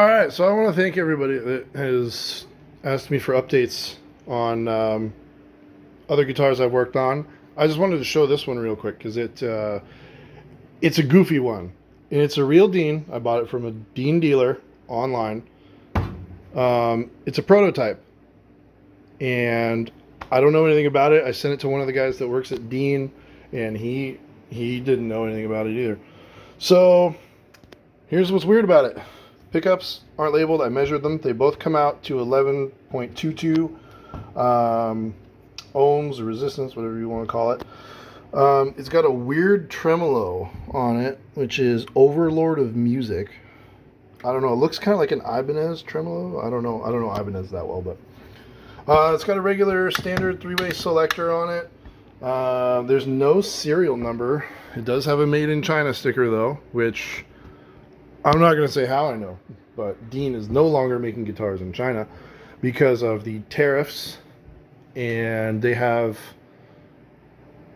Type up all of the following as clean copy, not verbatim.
All right, so I want to thank everybody that has asked me for updates on other guitars I've worked on. I just wanted to show this one real quick because it's a goofy one, and it's a real Dean. I bought it from a Dean dealer online. It's a prototype, and I don't know anything about it. I sent it to one of the guys that works at Dean, and he didn't know anything about it either. So here's what's weird about it. Pickups aren't labeled. I measured them. They both come out to 11.22 ohms or resistance, whatever you want to call it. It's got a weird tremolo on it, which is Overlord of Music. I don't know. It looks kind of like an Ibanez tremolo. I don't know Ibanez that well, but it's got a regular standard three-way selector on it. There's no serial number. It does have a made in China sticker though, which I'm not going to say how I know, but Dean is no longer making guitars in China because of the tariffs, and they have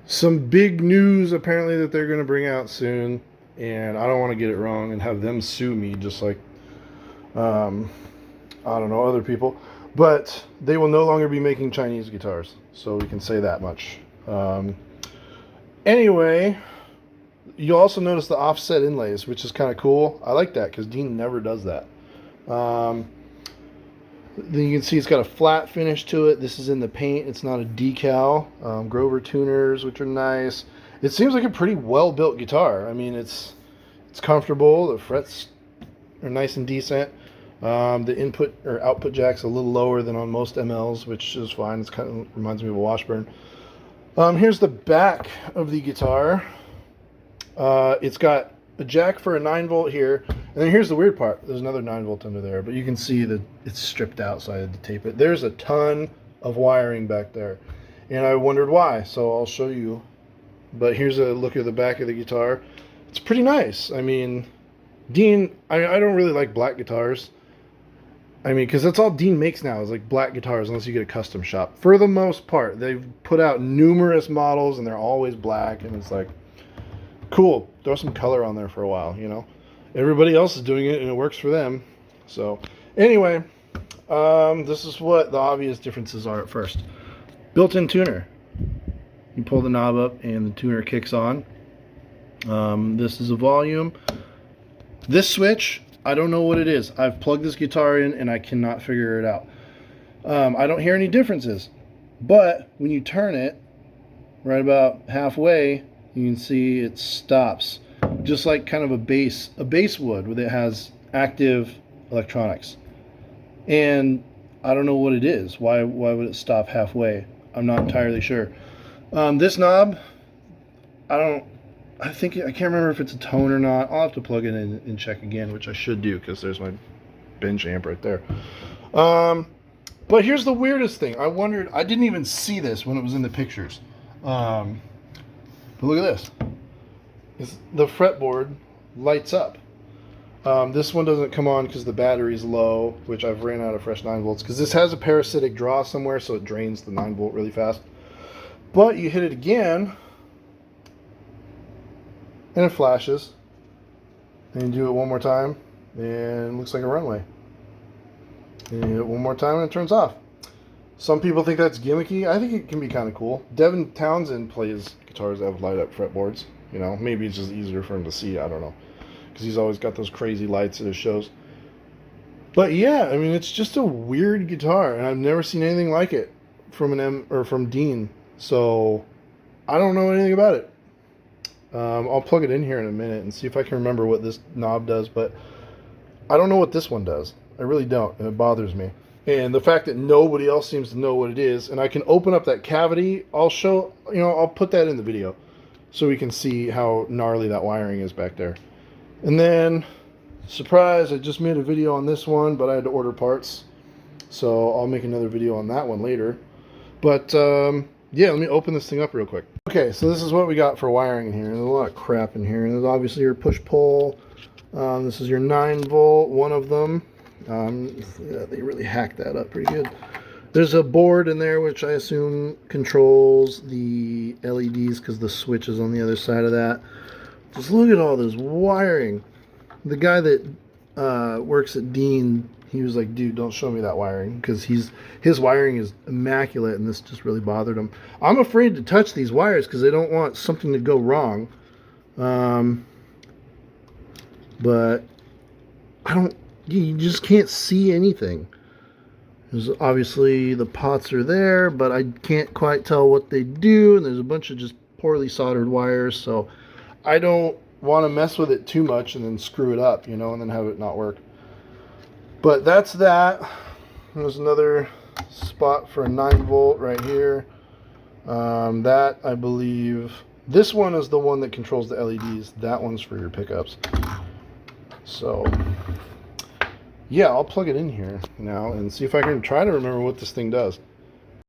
some big news apparently that they're going to bring out soon, and I don't want to get it wrong and have them sue me just like, I don't know, other people, but they will no longer be making Chinese guitars, so we can say that much. Anyway, you'll also notice the offset inlays, which is kind of cool. I like that because Dean never does that. Then you can see it's got a flat finish to it. This is in the paint. It's not a decal. Grover tuners, which are nice. It seems like a pretty well-built guitar. I mean, it's comfortable. The frets are nice and decent. The input or output jack's a little lower than on most MLs, which is fine. It's kind of reminds me of a Washburn. Here's the back of the guitar. It's got a jack for a 9-volt here, and then here's the weird part. There's another 9-volt under there, but you can see that it's stripped out, so I had to tape it. There's a ton of wiring back there, and I wondered why, so I'll show you. But here's a look at the back of the guitar. It's pretty nice. I mean, Dean, I don't really like black guitars. I mean, because that's all Dean makes now is like black guitars, unless you get a custom shop. For the most part, they've put out numerous models, and they're always black, and it's like, cool, throw some color on there for a while, you know. Everybody else is doing it and it works for them. So anyway, this is what the obvious differences are at first. Built-in tuner. You pull the knob up and the tuner kicks on. This is a volume. This switch, I don't know what it is. I've plugged this guitar in and I cannot figure it out. I don't hear any differences, but when you turn it right about halfway, you can see it stops, just like kind of a bass would, where it has active electronics. And I don't know what it is. Why would it stop halfway? I'm not entirely sure. This knob, I can't remember if it's a tone or not. I'll have to plug it in and check again, which I should do because there's my bench amp right there. But here's the weirdest thing. I didn't even see this when it was in the pictures. But look at this. The fretboard lights up. This one doesn't come on because the battery's low, which I've ran out of fresh 9-volts, because this has a parasitic draw somewhere, so it drains the 9-volt really fast. But you hit it again, and it flashes. And you do it one more time, and it looks like a runway. And you hit it one more time, and it turns off. Some people think that's gimmicky. I think it can be kind of cool. Devin Townsend plays guitars that have light up fretboards. You know, maybe it's just easier for him to see. I don't know, because he's always got those crazy lights at his shows. But yeah, I mean, it's just a weird guitar, and I've never seen anything like it from Dean. So I don't know anything about it. I'll plug it in here in a minute and see if I can remember what this knob does. But I don't know what this one does. I really don't, and it bothers me. And the fact that nobody else seems to know what it is, and I can open up that cavity, I'll put that in the video so we can see how gnarly that wiring is back there. And then, surprise, I just made a video on this one, but I had to order parts. So I'll make another video on that one later. But, yeah, let me open this thing up real quick. Okay, so this is what we got for wiring in here. There's a lot of crap in here. And there's obviously your push-pull. This is your 9-volt, one of them. Yeah, they really hacked that up pretty good. There's a board in there which I assume controls the LEDs because the switch is on the other side of that. Just look at all this wiring. The guy that works at Dean, he was like, dude, don't show me that wiring, because his wiring is immaculate, and this just really bothered him. I'm afraid to touch these wires because I don't want something to go wrong. But I don't, you just can't see anything. There's obviously the pots are there, but I can't quite tell what they do, and there's a bunch of just poorly soldered wires, so I don't want to mess with it too much and then screw it up, and then have it not work. But that's that. There's another spot for a 9-volt right here. That, I believe, this one is the one that controls the LEDs. That one's for your pickups. So, yeah, I'll plug it in here now and see if I can try to remember what this thing does.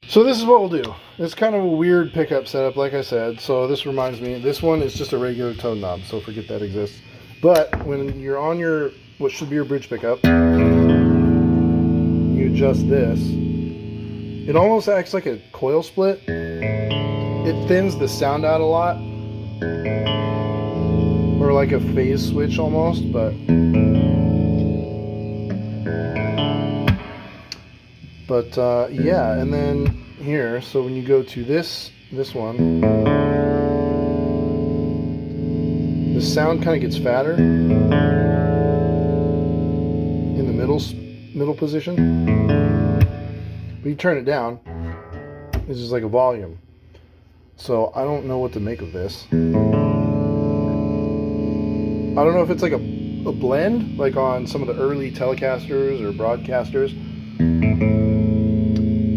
So this is what we'll do. It's kind of a weird pickup setup, like I said. So this reminds me, this one is just a regular tone knob, so forget that exists. But when you're on your, what should be your bridge pickup, you adjust this. It almost acts like a coil split. It thins the sound out a lot. Or like a phase switch almost, but yeah, and then here, so when you go to this one, the sound kind of gets fatter in the middle position. But you turn it down, it's just like a volume. So I don't know what to make of this. I don't know if it's like a blend, like on some of the early Telecasters or broadcasters.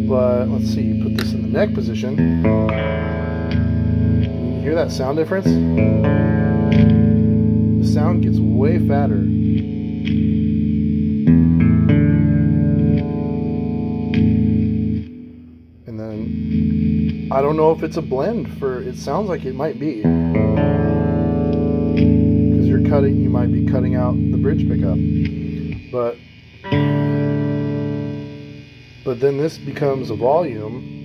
But let's see, you put this in the neck position. You hear that sound difference? The sound gets way fatter. And then, I don't know if it's a blend for, it sounds like it might be. Because you might be cutting out the bridge pickup. But then this becomes a volume.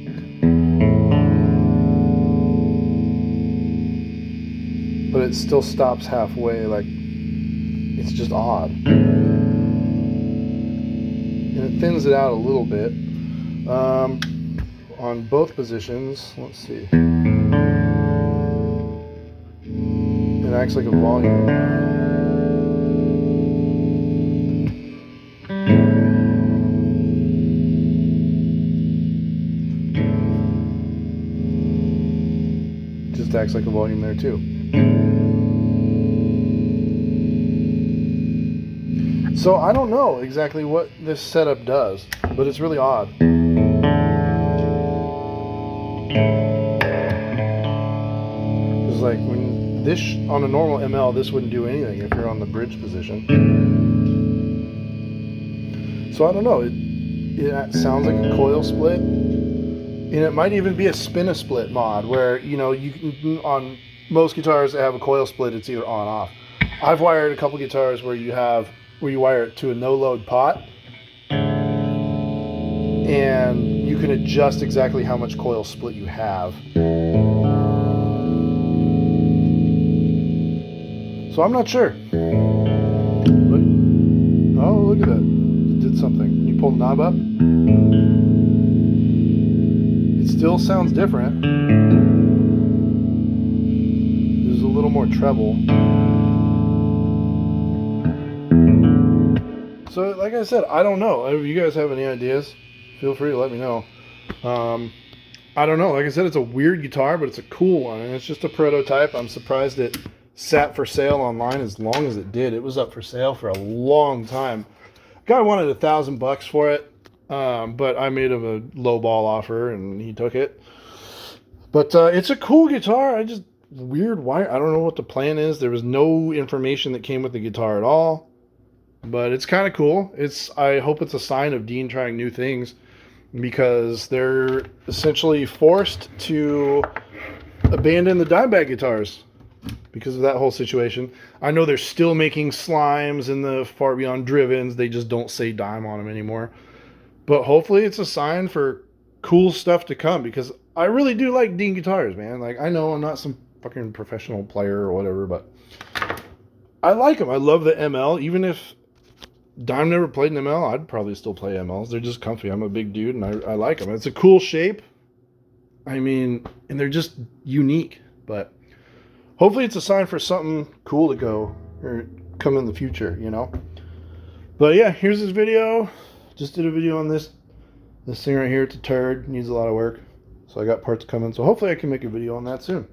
But it still stops halfway, like, it's just odd. And it thins it out a little bit. On both positions, let's see. It acts like a volume. Acts like a volume there too. So I don't know exactly what this setup does, but it's really odd. It's like when this on a normal ML, this wouldn't do anything if you're on the bridge position. So I don't know. It sounds like a coil split. And it might even be a spin-a-split mod where, you can, on most guitars that have a coil split, it's either on or off. I've wired a couple guitars where you wire it to a no-load pot, and you can adjust exactly how much coil split you have. So I'm not sure. Oh, look at that. It did something. You pull the knob up. Still sounds different. There's a little more treble. So, like I said, I don't know. If you guys have any ideas, feel free to let me know. I don't know. Like I said, it's a weird guitar, but it's a cool one, and it's just a prototype. I'm surprised it sat for sale online as long as it did. It was up for sale for a long time. Guy wanted $1,000 for it. But I made him a low ball offer and he took it. But it's a cool guitar. Weird wire. I don't know what the plan is. There was no information that came with the guitar at all. But it's kind of cool. I hope it's a sign of Dean trying new things, because they're essentially forced to abandon the Dimebag guitars because of that whole situation. I know they're still making Slimes and the Far Beyond Drivens. They just don't say Dime on them anymore. But hopefully it's a sign for cool stuff to come, because I really do like Dean guitars, man. Like, I know I'm not some fucking professional player or whatever, but I like them. I love the ML, even if Dime never played an ML. I'd probably still play MLs. They're just comfy. I'm a big dude, and I like them. It's a cool shape. I mean, and they're just unique. But hopefully it's a sign for something cool to go or come in the future, you know? But yeah, here's this video. Just did a video on this thing right here. It's a turd. Needs a lot of work. So I got parts coming. So hopefully I can make a video on that soon.